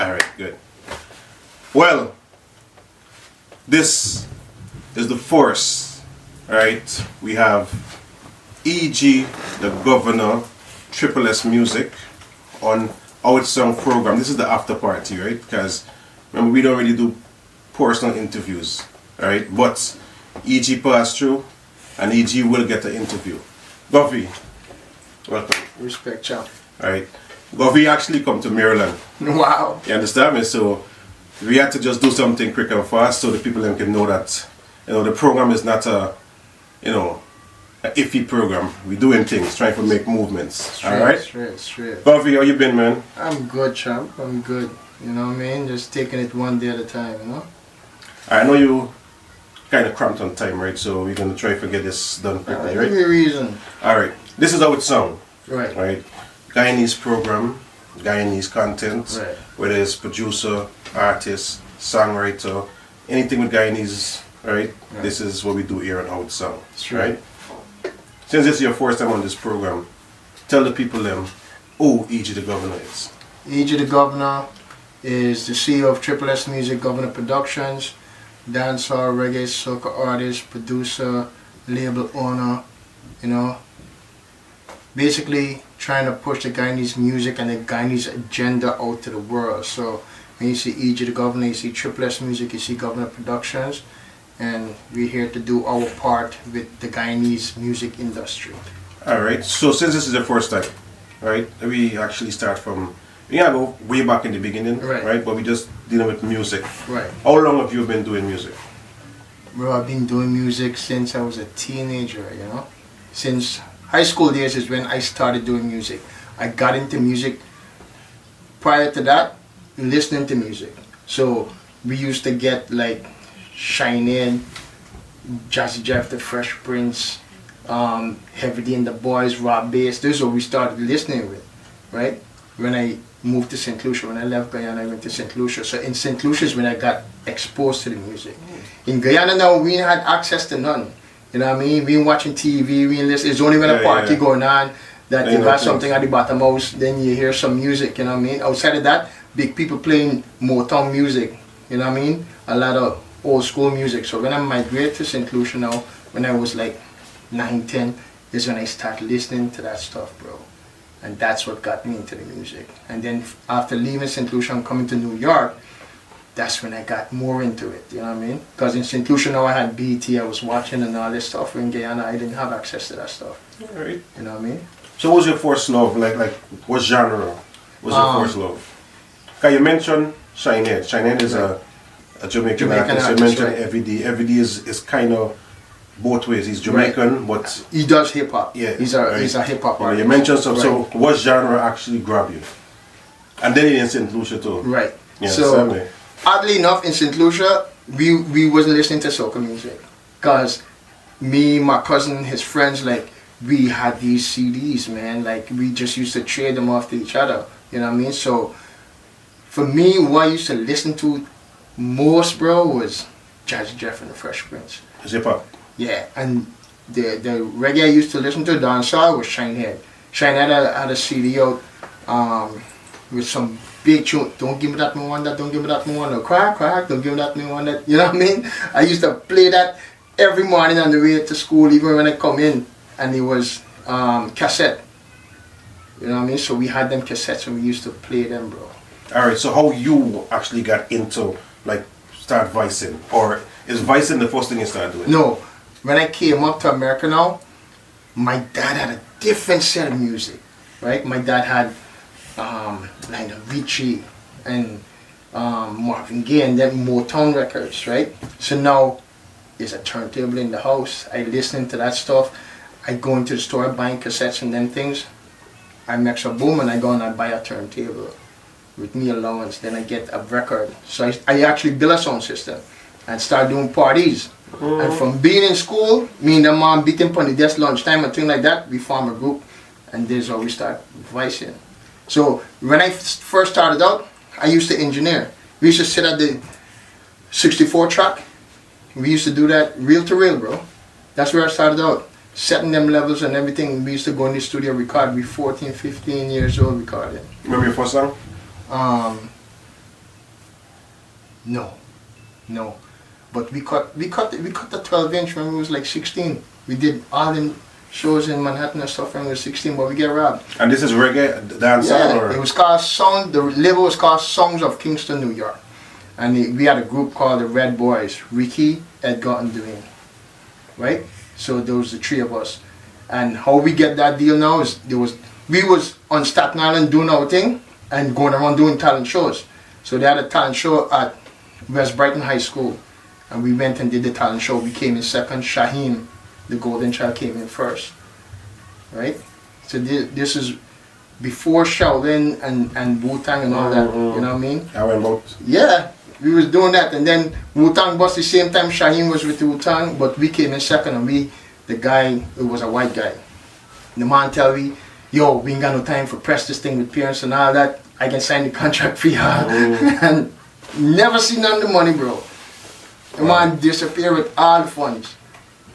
Alright, good. Well, this is the force, right? We have E.G. the Govenaw, Triple S Music on Out Song program. This is the after party, right? Because remember, we don't really do personal interviews, right? But E.G. passed through and E.G. will get an interview. Govey, welcome. Respect, champ. Alright. Govey actually come to Maryland. Wow. You understand me? So we had to just do something quick and fast so the people then can know that, you know, the program is not a, you know, an iffy program. We're doing things, trying to make movements. Alright? Straight. Govey, how you been, man? I'm good, champ. I'm good. You know what I mean? Just taking it one day at a time, you know? I know you kind of cramped on time, right? So we're going to try to get this done quickly, right? Give me a reason. Alright. This is how it sounds. Right. Right? Guyanese program, Guyanese content, Right. whether it's producer, artist, songwriter, anything with Guyanese, right? This is what we do here on Out Sound, right? Since this is your first time on this program, tell the people who E.G. the Govenaw is. E.G. the Govenaw is the CEO of Triple S Music, Govenaw Productions, dancehall, reggae, soca artist, producer, label owner, you know. Basically trying to push the Guyanese music and the Guyanese agenda out to the world. So when you see E.G. the Govenaw, you see Triple S Music, you see Govenaw Productions, and we're here to do our part with the Guyanese music industry. Alright, so since this is the first time, right, we actually start from, we gotta go way back in the beginning, right? But we just dealing with music. Right. How long have you been doing music? Bro, I've been doing music since I was a teenager, you know. Since high school days is when I started doing music. I got into music prior to that, listening to music. So we used to get like Shine In, Jazzy Jeff, the Fresh Prince, Heavy D and the Boys, Rob Bass. This is what we started listening with, right? When I moved to St. Lucia, when I left Guyana, I went to St. Lucia. So in St. Lucia is when I got exposed to the music. In Guyana now, we had access to none. You know what I mean? We ain't watching TV, we ain't listening. It's only when a party going on that you got something at the bottom house, then you hear some music, you know what I mean? Outside of that, big people playing Motown music, you know what I mean? A lot of old school music. So when I migrated to St. Lucia now, when I was like 9, 10, is when I started listening to that stuff, bro. And that's what got me into the music. And then after leaving St. Lucia and coming to New York, that's when I got more into it, you know what I mean? Because in St. Lucia now I had BT, I was watching and all this stuff. In Guyana I didn't have access to that stuff. Alright. You know what I mean? So what was your first love? Like what genre was your first love? Because you mentioned Shinehead. Shinehead is a Jamaican artist. You mentioned Heavy D. Heavy D is kind of both ways. He's Jamaican, but he does hip hop. Yeah, he's a hip hop artist. You mentioned some. So what genre actually grabbed you? And then in St. Lucia too. Right. Yeah, so oddly enough, in St. Lucia, we wasn't listening to soca music, cause me, my cousin, his friends, like we had these CDs, man. Like we just used to trade them off to each other. You know what I mean? So for me, what I used to listen to most, bro, was Jazzy Jeff and the Fresh Prince. Hip hop. Yeah, and the reggae I used to listen to, dancehall, was Shinehead. Shinehead had a CD out with some big tune. Don't give me that me one that, don't give me that me one that. Crack, crack, don't give me that me one that. You know what I mean? I used to play that every morning on the way to school, even when I come in, and it was cassette. You know what I mean? So we had them cassettes and we used to play them, bro. Alright, so how you actually got into, like, start vicing? Or is vicing the first thing you started doing? No. When I came up to America now, my dad had a different set of music, right? My dad had Lionel Richie and Marvin Gaye and then Motown records, right? So now there's a turntable in the house. I listen to that stuff. I go into the store buying cassettes and them things. I make a boom and I go and I buy a turntable with me allowance. Then I get a record. So I actually build a sound system and start doing parties. And from being in school, me and the mom beating upon the desk lunchtime and things like that, we form a group, and this is how we start vicing. So when I first started out, I used to engineer. We used to sit at the 64 track. We used to do that reel to reel, bro. That's where I started out, setting them levels and everything. We used to go in the studio, record. We 14, 15 years old recording. Remember your first song? No, no. But we cut the 12-inch when we was like 16. We did all them shows in Manhattan and stuff when we were 16, but we get robbed. And this is reggae dancehall, Yeah, or? it was called the label was called Songs of Kingston, New York. And we had a group called the Red Boys, Ricky, Edgar, and Dwayne. Right? So those the three of us. And how we get that deal now is we was on Staten Island doing our thing and going around doing talent shows. So they had a talent show at West Brighton High School. And we went and did the talent show. We came in second. Shaheem, the golden child, came in first. Right? So this is before Shaolin and Wu-Tang and all that. You know what I mean? I went both. Yeah, we was doing that. And then Wu-Tang bust the same time Shaheem was with the Wu-Tang, but we came in second, and the guy, it was a white guy. The man tell me, yo, we ain't got no time for press this thing with parents and all that. I can sign the contract for y'all. And never see none of the money, bro. The man disappeared with all the funds.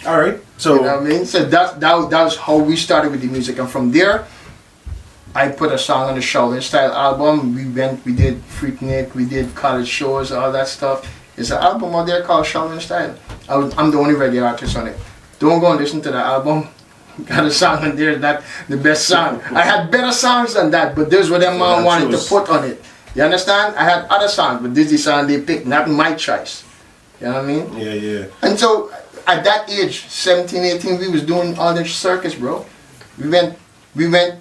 All right, so you know what I mean. So that was how we started with the music, and from there, I put a song on the Shaolin Style album. We did Freaknik, we did college shows, all that stuff. There's an album out there called Shaolin Style. I'm the only reggae artist on it. Don't go and listen to the album. Got a song on there, not the best song. I had better songs than that, but this is what them man wanted to put on it. You understand? I had other songs, but this is the song they picked, not my choice. You know what I mean? Yeah, yeah. And so at that age, 17, 18, we was doing all the circuits, bro. We went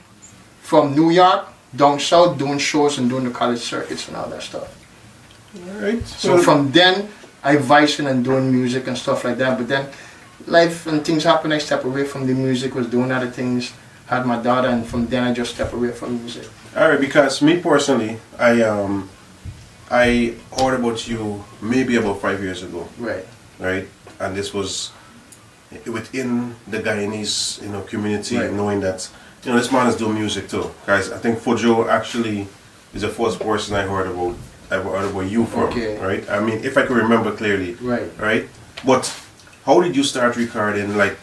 from New York down south doing shows and doing the college circuits and all that stuff. All right. So from then, I vicing and doing music and stuff like that. But then life and things happen. I stepped away from the music, was doing other things, had my daughter, and from then I just stepped away from music. All right, because me personally, I heard about you maybe about 5 years ago. Right. Right, and this was within the Guyanese, community, Right. knowing that, this man is doing music too. Guys, I think Fojo actually is the first person I heard about you from. Okay. Right. I mean, if I can remember clearly. Right. Right. But how did you start recording? Like,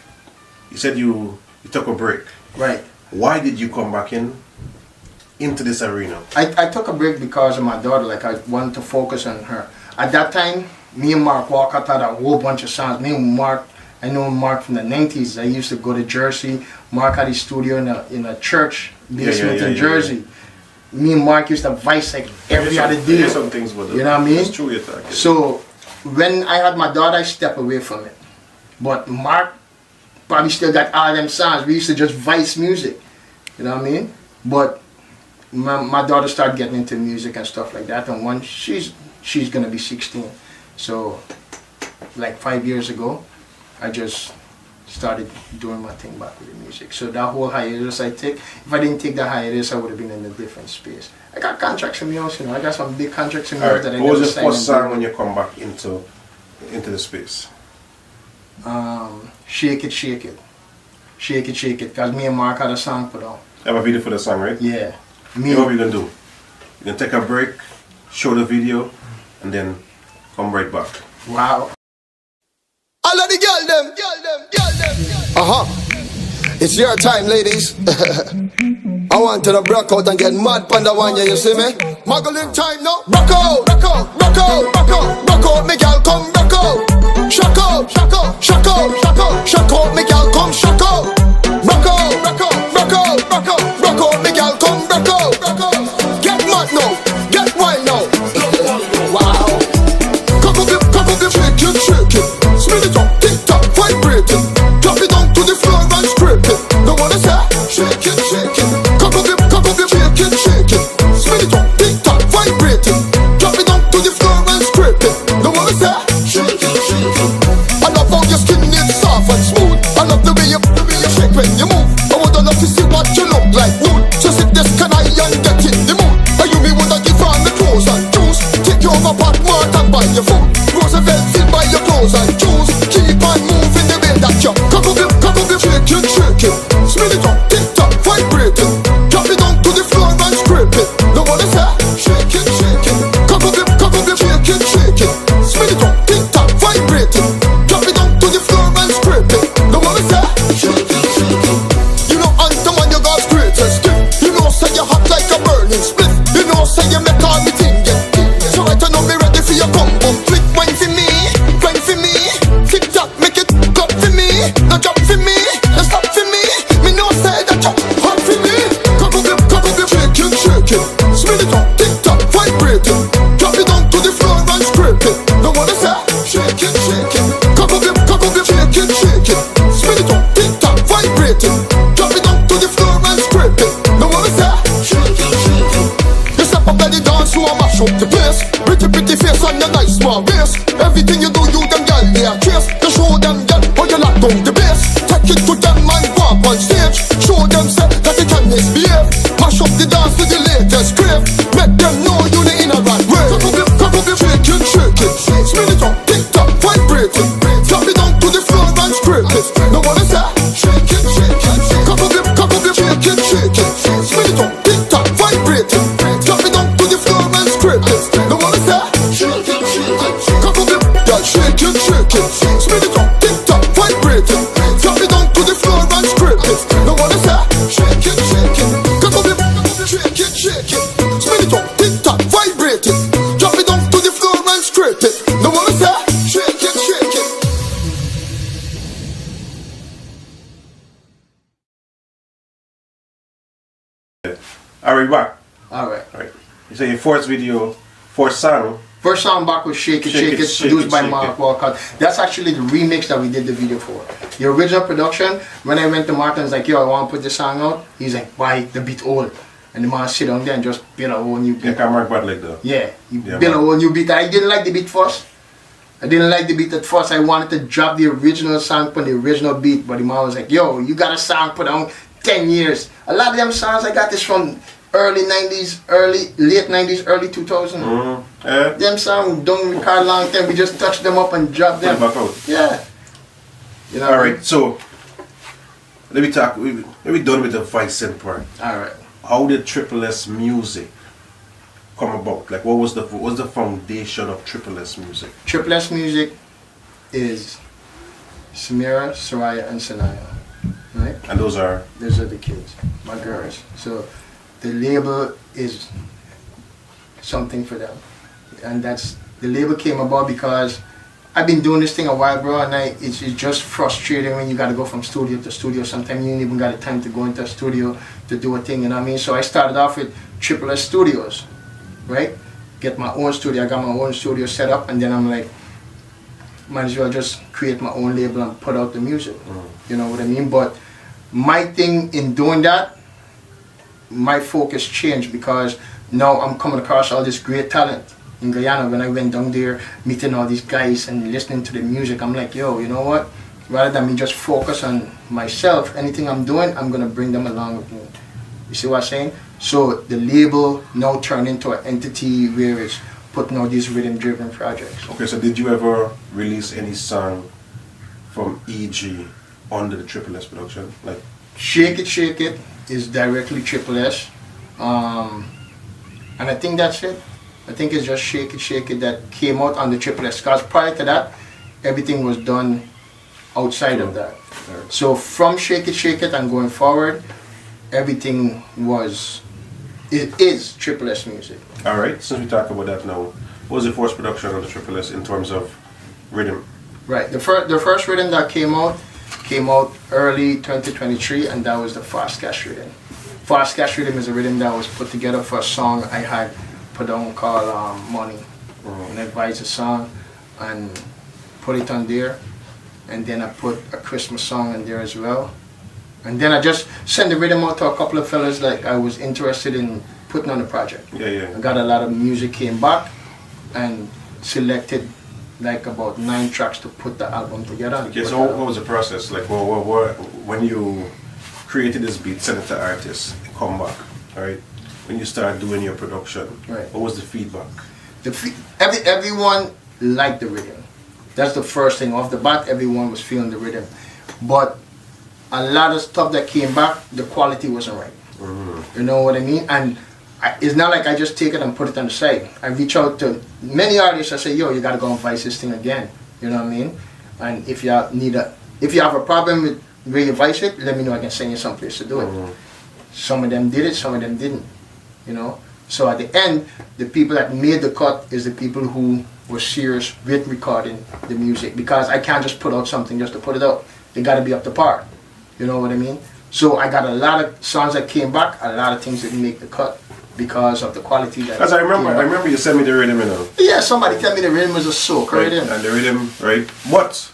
you said you took a break. Right. Why did you come back into this arena? I took a break because of my daughter. Like, I wanted to focus on her. At that time, me and Mark Walker had a whole bunch of songs. Me and Mark, I know Mark from the 90s. I used to go to Jersey. Mark had his studio in a church basement in Jersey. Me and Mark used to vice like every other day. There's some things with it. You know what I mean? It's true, you're talking. So when I had my daughter, I stepped away from it. But Mark probably still got all them songs. We used to just vice music. You know what I mean? But my daughter started getting into music and stuff like that. And once she's gonna be 16. So like 5 years ago, I just started doing my thing back with the music. So that whole hiatus I take, if I didn't take the hiatus, I would have been in a different space. I got contracts in the house, I got some big contracts in the house that I What never was the first signed. song when you come back into the space? Shake It, Shake It. Shake It, Shake It. Because me and Mark had a song put out. Have a video for the song, right? Yeah. You know what we're gonna do? You're gonna take a break, show the video, and then come right back. Wow. All of the girl them. It's your time, ladies. I want to break out and get mad panda one, yeah, you see me? Muggling time now. Rock out, rock out, rock out, rock out, rock out, me girl come rock out. Shock out, shock out, shock out, shock out, shock out, me girl come shock out. Rock out, rock out, rock out, rock out, rock out, me girl come rock out. Get mad now, get wild now. Wow. Cock up your shake it, shake it. Spin it up, tick tock, vibrating. Drop it down to the floor and scrape it. Don't wanna say, shake it, shake it. Cock up your shake it, shake it. Spin it up, tick tock, vibrating. Drop it down to the floor and scrape it. Don't wanna say, small bass. Everything you do, you them gal, yeah, trace. You show them gal how you lock down the bass. Take it to them and go up on stage. Show them say that they can misbehave. Mash up the dance to the latest crave. Make them know you the in a right way. Cock up your shake it, shake it. Spin it up, tick tock, vibrate it. Drop it down to the floor and scrape it. No one is that? Shake it, shake it. Cock up your shake it, shake it. Spin it up, tick tock, vibrate it. Drop it down to the floor and scrape it. No one is that? Shake it, shake it. Cock up your girl, shake it, shake it. Spin it up, tick tock, vibrate it. Drop it down to the floor and scrape it. No one is that? Shake it, shake it. Cock up your shake it, shake it. Spin it up, tick tock, vibrate it. Drop it down to the floor and scrape it. No one is that? Shake it, shake it. Alright, back. Alright. Alright. You say your first video, first song. First song back was Shake It, Shake It, produced by Mark Walcott. That's actually the remix that we did the video for. The original production, when I went to Martin's like, yo, I want to put this song out. He's like, why? The beat old. And the man sit down there and just build a whole new beat. You can't mark bad like that. Yeah, he built a whole new beat. I didn't like the beat first. I didn't like the beat at first. I wanted to drop the original song on the original beat. But the man was like, yo, you got a song put on 10 years. A lot of them songs, I got this from early 90s, late 90s, early 2000s. Them songs don't record long time. We just touch them up and drop them. Put it back out. Yeah. You know. Alright, so let me talk. Let me done with the Vice Cent part. Alright. How did Triple S music come about? Like, what was the foundation of Triple S music? Triple S music is Samira, Soraya, and Sanaya. Right? And those are the kids, my girls. So the label is something for them, and the label came about because I've been doing this thing a while, bro, and it's just frustrating when you got to go from studio to studio. Sometimes you ain't even got the time to go into a studio to do a thing, you know what I mean? So I started off with Triple S Studios, right? Get my own studio. I got my own studio set up, and then I'm like, might as well just create my own label and put out the music. You know what I mean? But my thing in doing that, my focus changed because now I'm coming across all this great talent in Guyana. When I went down there, meeting all these guys and listening to the music, I'm like, yo, you know what? Rather than me just focus on myself, anything I'm doing, I'm gonna bring them along with me. You see what I'm saying? So the label now turned into an entity where it's putting out these rhythm-driven projects. okay. So did you ever release any song from EG under the Triple S production? Like Shake It is directly Triple S, and I think that's it. I think it's just Shake It that came out on the Triple S. Because prior to that, everything was done outside of that. So from Shake It and going forward, everything is Triple S music. Alright, since we talk about that now, what was the first production on the Triple S in terms of rhythm? Right, the first rhythm that came out early 2023, and that was the Fast Cash rhythm. Fast Cash rhythm is a rhythm that was put together for a song I had put on called Money. And I advised a song and put it on there, and then I put a Christmas song in there as well. And then I just sent the rhythm out to a couple of fellas like I was interested in putting on the project. Yeah. I got a lot of music came back and selected like about 9 tracks to put the album together. Okay, so what was the process? Like, when you created this beat, sent it to artists, come back, right? When you started doing your production, right. What was the feedback? Everyone liked the rhythm. That's the first thing. Off the bat, everyone was feeling the rhythm. But a lot of stuff that came back, the quality wasn't right. You know what I mean? And it's not like I just take it and put it on the side. I reach out to many artists. I say, yo, you gotta go and vice this thing again. You know what I mean? And if you have a problem with where you vice it, let me know. I can send you someplace to do it. Some of them did it, some of them didn't. You know. So at the end, the people that made the cut is the people who were serious with recording the music, because I can't just put out something just to put it out. They gotta be up to par. You know what I mean? So I got a lot of songs that came back, a lot of things didn't make the cut because of the quality that. Because I remember you sent me the rhythm, you know. Yeah, somebody tell me the rhythm was a soak, right? And the rhythm, right? What?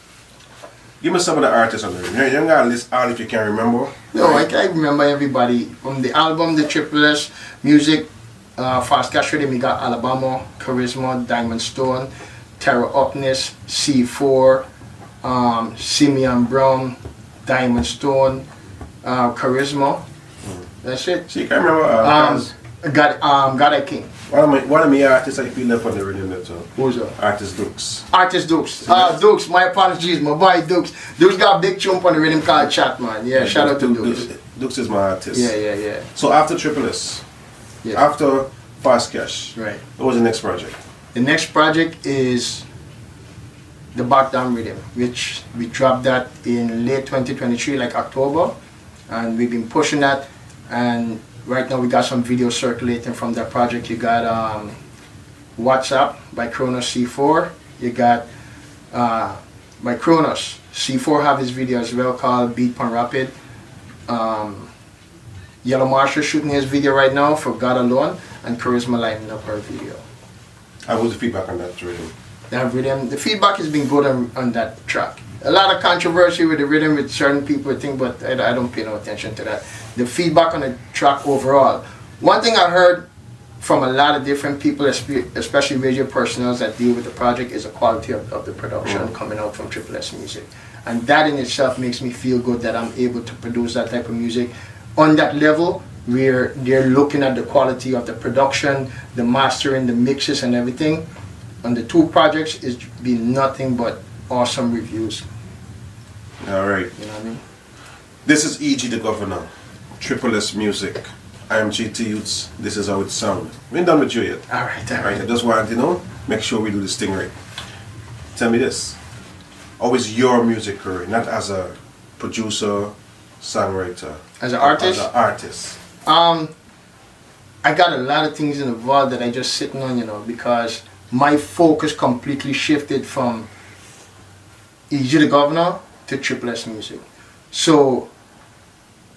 Give me some of the artists on the rhythm. You got to list all if you can remember. No, I can't remember everybody. From the album, the Triple S music, Fast Cash Rhythm, we got Alabama, Charisma, Diamond Stone, Terra Upness, C4, Simeon Brown, Diamond Stone, Charisma. That's it. So you can remember God I King. one of my artists I feel left on the rhythm there too. Who's that? Artist Dukes. Artist Dukes. Dukes, my apologies, my boy Dukes. Dukes got a big chump on the rhythm called Chat, man. Yeah, shout out to Dukes. Dukes is my artist. Yeah. So after Triple S, after Fast Cash, Right. what was the next project? The next project is the Back Down Rhythm, which we dropped that in late 2023, like October, and we've been pushing that. And right now we got some videos circulating from that project. You got WhatsApp by Kronos C4. You got by Kronos C4 have his video as well called Beat Pon Rapid. Yellow Marshall shooting his video right now for God Alone, and Charisma lining up her video. How was the feedback on that rhythm? That rhythm, the feedback has been good on that track. A lot of controversy with the rhythm with certain people think, but I don't pay no attention to that. The feedback on the track overall. One thing I heard from a lot of different people, especially radio personnel that deal with the project, is the quality of the production coming out from Triple S Music. And that in itself makes me feel good that I'm able to produce that type of music on that level where they're looking at the quality of the production, the mastering, the mixes and everything. On the two projects, it's been nothing but awesome reviews. All right. You know what I mean? This is E.G. the Govenaw, Triple S Music. I am GT Youths. This is how it sounds. We ain't done with you yet. All right. I just want to make sure we do this thing right. Tell me this. How is your music career, not as a producer, songwriter? As an artist? As an artist. I got a lot of things involved that I just sitting on, because my focus completely shifted from E.G. the Govenaw to Triple S Music. So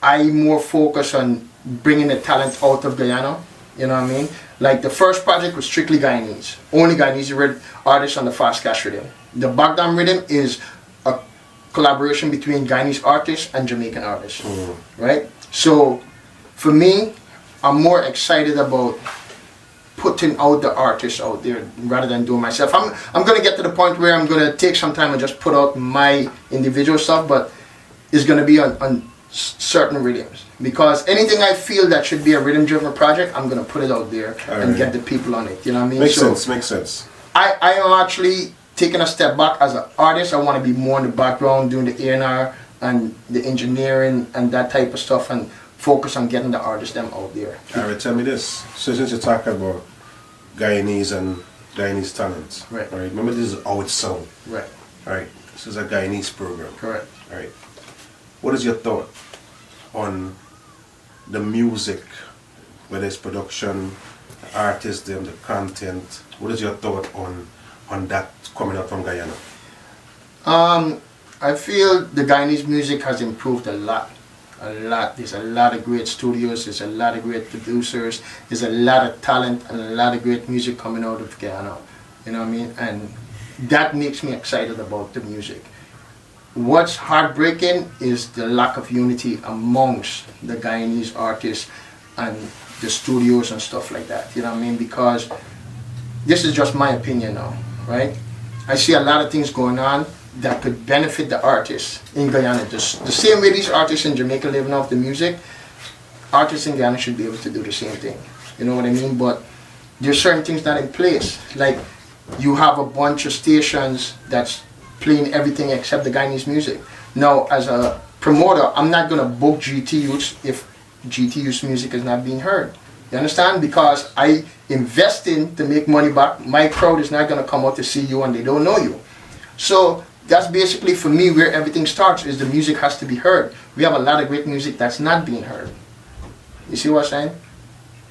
I more focus on bringing the talent out of Guyana, you know what I mean? Like the first project was strictly Guyanese, only Guyanese artists on the Fast Cash Rhythm. The Back Down Rhythm is a collaboration between Guyanese artists and Jamaican artists, right? So for me, I'm more excited about putting out the artists out there rather than doing myself. I'm gonna get to the point where I'm gonna take some time and just put out my individual stuff, but it's gonna be on certain rhythms, because anything I feel that should be a rhythm driven project, I'm gonna put it out there and get the people on it, you know what I mean? Makes sense. I am actually taking a step back as an artist. I want to be more in the background doing the A&R and the engineering and that type of stuff, and focus on getting the artists them out there. Alright, tell me this. So since you're talking about Guyanese and Guyanese talents, right? Remember, this is how it sounds, right? Right. This is a Guyanese program, correct? Right. What is your thought on the music, whether it's production, the artists, them, the content? What is your thought on that coming out from Guyana? I feel the Guyanese music has improved a lot. There's a lot of great studios, there's a lot of great producers, there's a lot of talent and a lot of great music coming out of Guyana, you know what I mean? And that makes me excited about the music. What's heartbreaking is the lack of unity amongst the Guyanese artists and the studios and stuff like that, you know what I mean? Because this is just my opinion now, right? I see a lot of things going on that could benefit the artists in Guyana. The same way these artists in Jamaica living off the music, artists in Guyana should be able to do the same thing. You know what I mean? But there's certain things not in place. Like you have a bunch of stations that's playing everything except the Guyanese music. Now, as a promoter, I'm not gonna book GT Youths if GT Youths music is not being heard. You understand? Because I invest in to make money back. My crowd is not gonna come out to see you and they don't know you. So that's basically for me where everything starts, is the music has to be heard. We have a lot of great music that's not being heard. You see what I'm saying?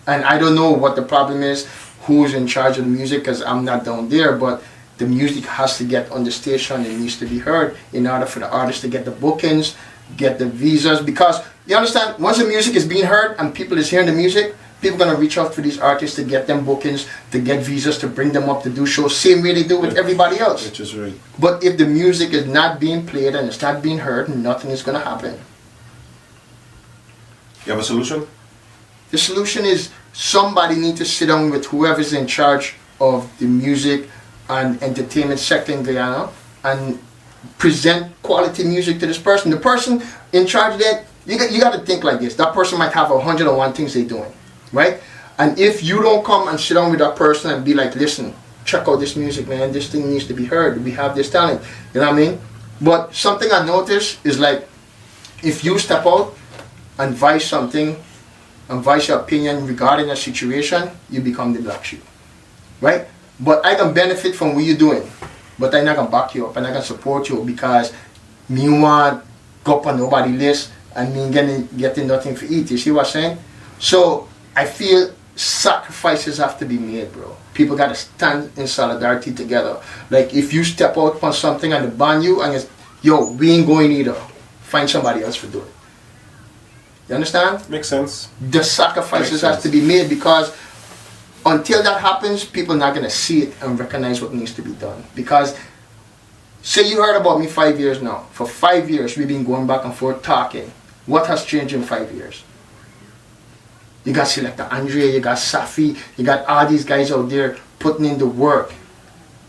And I don't know what the problem is, who's in charge of the music, because I'm not down there, but the music has to get on the station. It needs to be heard in order for the artists to get the bookings, get the visas. Because you understand, once the music is being heard and people is hearing the music, people are going to reach out for these artists to get them bookings, to get visas, to bring them up to do shows, same way they do with everybody else. Which is right. But if the music is not being played and it's not being heard, nothing is going to happen. You have a solution? The solution is somebody needs to sit down with whoever's in charge of the music and entertainment sector in Guyana and present quality music to this person. The person in charge of that, you got to think like this. That person might have 101 things they're doing, right? And if you don't come and sit down with that person and be like, listen, check out this music, man. This thing needs to be heard. We have this talent. You know what I mean? But something I noticed is like, if you step out and voice something, and voice your opinion regarding a situation, you become the black sheep, right? But I can benefit from what you're doing, but I'm not gonna back you up and I can support you because me want go up on nobody list and me getting nothing to eat. You see what I'm saying? So I feel sacrifices have to be made, bro. People gotta stand in solidarity together. Like if you step out on something and they ban you and it's, yo, we ain't going either. Find somebody else to do it. You understand? Makes sense. The sacrifices have to be made because until that happens, people are not going to see it and recognize what needs to be done. Because, say you heard about me 5 years now. For 5 years, we've been going back and forth talking. What has changed in 5 years? You got Selector Andre, you got Safi, you got all these guys out there putting in the work.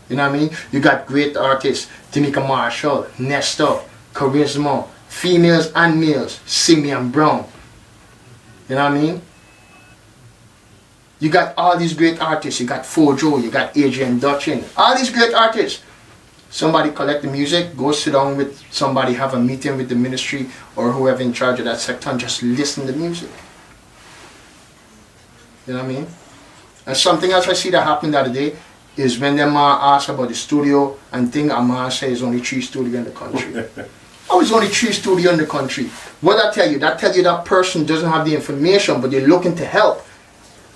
You know what I mean? You got great artists, Tamika Marshall, Nestor, Charisma, females and males, Simeon Brown. You know what I mean? You got all these great artists. You got Fojo, you got Adrian Dutchin. All these great artists. Somebody collect the music, go sit down with somebody, have a meeting with the ministry or whoever in charge of that sector and just listen to the music. You know what I mean? And something else I see that happened the other day is when them ask about the studio and thing, a man says only 3 studios in the country. Oh, it's only 3 studios in the country. What that tell you? That tell you that person doesn't have the information, but they're looking to help.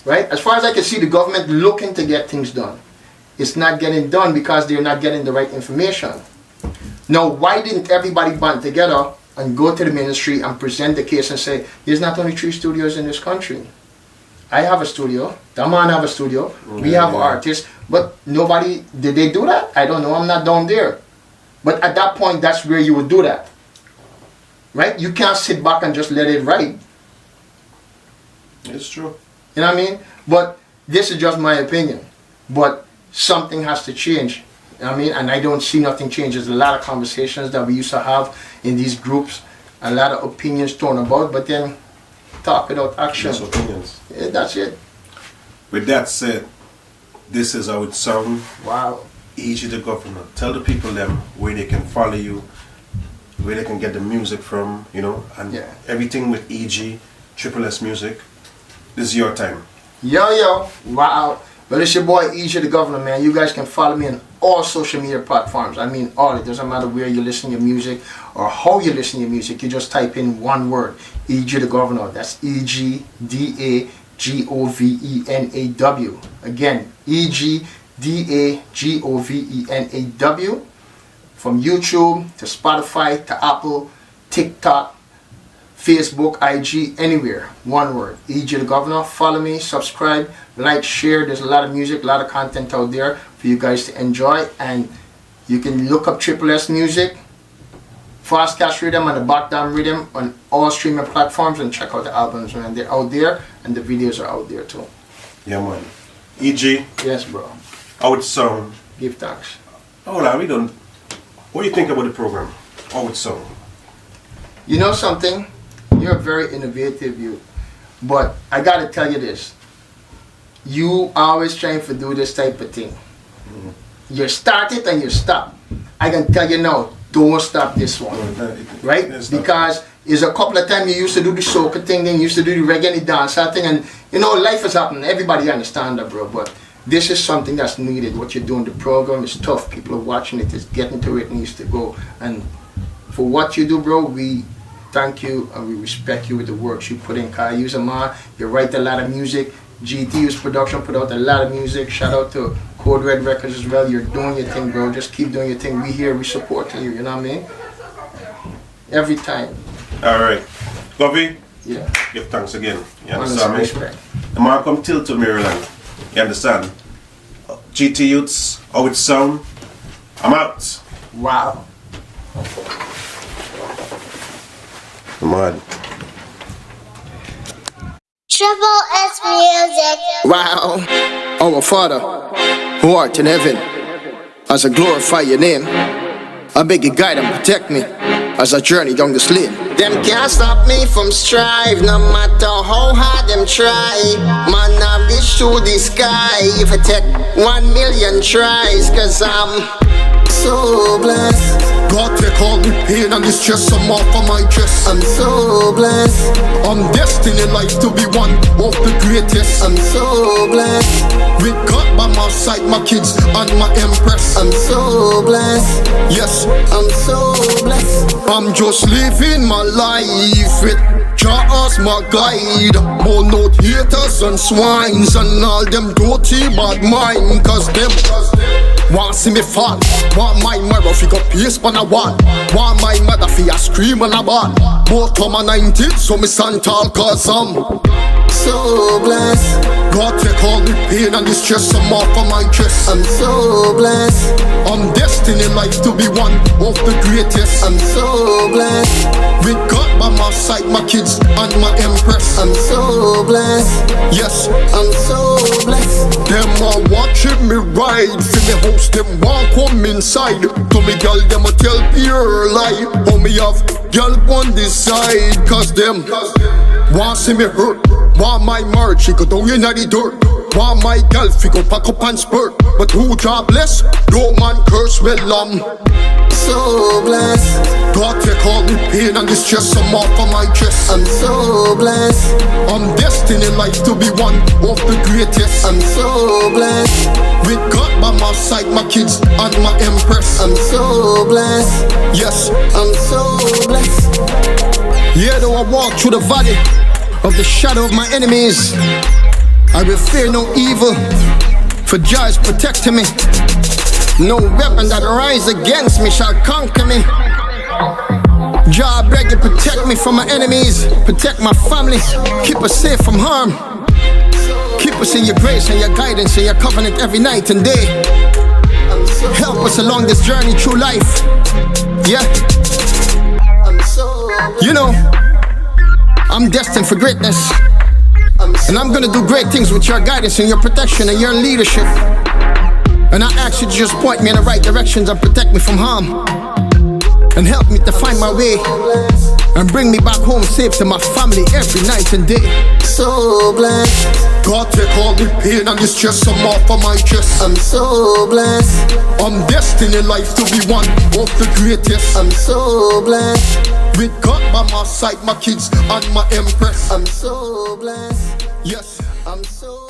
Right? As far as I can see, the government looking to get things done. It's not getting done because they're not getting the right information. Now, why didn't everybody band together and go to the ministry and present the case and say, there's not only 3 studios in this country. I have a studio, that man have a studio, we have artists, but nobody, did they do that? I don't know, I'm not down there. But at that point, that's where you would do that. Right? You can't sit back and just let it ride. It's true. You know what I mean? But this is just my opinion. But something has to change. You know what I mean? And I don't see nothing change. There's a lot of conversations that we used to have in these groups, a lot of opinions thrown about, but then talk without action. Just opinions. Yeah, that's it. With that said, this is how it sounds. Wow. EG the Govenaw. Tell the people them where they can follow you, where they can get the music from, you know, and everything with EG, Triple S Music. This is your time. Yo. Wow. Well, it's your boy EG the Govenaw, man. You guys can follow me on all social media platforms. I mean all. It doesn't matter where you listen to your music or how you listen to your music. You just type in one word, EG the Govenaw. That's EGDAGOVENAW. Again, EGDAGOVENAW. From YouTube to Spotify to Apple, TikTok, Facebook, IG, anywhere. One word, EG the Govenaw. Follow me, subscribe, like, share. There's a lot of music, a lot of content out there for you guys to enjoy. And you can look up Triple S Music, Fast Cash Rhythm and the Backdown Rhythm on all streaming platforms and check out the albums, man. They're out there and the videos are out there too. Yeah, man. EG. Yes, bro. How it sound? Give thanks. Hold on, we don't. What do you think about the program? How it sound? You know something? You're a very innovative youth. But I gotta tell you this. You always trying to do this type of thing. You start it and you stop. I can tell you now, don't stop this one. Right? Because it's a couple of times you used to do the soca thing, then you used to do the reggae and the dancehall thing, and you know, life is happening. Everybody understand that, bro. But this is something that's needed. What you're doing, the program is tough. People are watching it, it's getting to where it needs to go. And for what you do, bro, we thank you and we respect you with the works you put in. Cause you're a man, you write a lot of music. GTU's production put out a lot of music. Shout out to Code Red Records as well. You're doing your thing, bro. Just keep doing your thing. We here, we supporting you, you know what I mean? Every time. Alright. Govey? Yeah. Give thanks again. You understand me? Respect. The man come till to Maryland. You understand? GT Youths, how it sound? I'm out. Wow. Mad. Triple S Music. Wow, our Father, who art in heaven, as I glorify your name. I beg you guide and protect me as I journey down this lane. Them can't stop me from strive, no matter how hard them try. Man, I reach to the sky if I take 1 million tries, cause I'm so blessed. God take all the pain and the stress I'm off of my chest. I'm so blessed. I'm destined in life to be one of the greatest. I'm so blessed. With God by my side, my kids and my empress. I'm so blessed. Yes, I'm so blessed. I'm just living my life with Jah as my guide. More note haters and swines and all them dirty bad mind. Cause them want see me fall. Want my mirror fi go paste on a wall. Want my mother fi a scream on a ball. Both of my 90, so me stand tall cause I'm so blessed. God take all the pain and the stress I'm off of my chest. I'm so blessed. I'm destined in life to be one of the greatest. I'm so blessed. With God by my side, my kids and my empress. I'm so blessed. Yes, I'm so blessed. them are watching me ride. See me host them walk come inside. To me girl them a tell pure lie. How me have girl on this side. Cause them want see me hurt. Want my march, she go down in the dirt. Want my girl, fi go pack up and spurt. But who jobless? No man curse, well so blessed. God take all the pain and the stress I'm off of my chest. I'm so blessed. I'm destined in life to be one of the greatest. I'm so blessed. With God by my side, my kids and my empress. I'm so blessed. Yes, I'm so blessed. yeah, though I walk through the valley of the shadow of my enemies, I will fear no evil, for Jah is protecting me. No weapon that rise against me shall conquer me. Jah, I beg you, protect me from my enemies. Protect my family, keep us safe from harm. Keep us in your grace and your guidance and your covenant every night and day. Help us along this journey through life. Yeah, you know, I'm destined for greatness. And I'm gonna do great things with your guidance and your protection and your leadership. And I ask you to just point me in the right directions and protect me from harm. And help me to find my way and bring me back home safe to my family every night and day. So blessed. God take all the pain and the stress I'm off of my chest. I'm so blessed. I'm destined in life to be one of the greatest. I'm so blessed. With God by my side, my kids and my empress. I'm so blessed. Yes, I'm so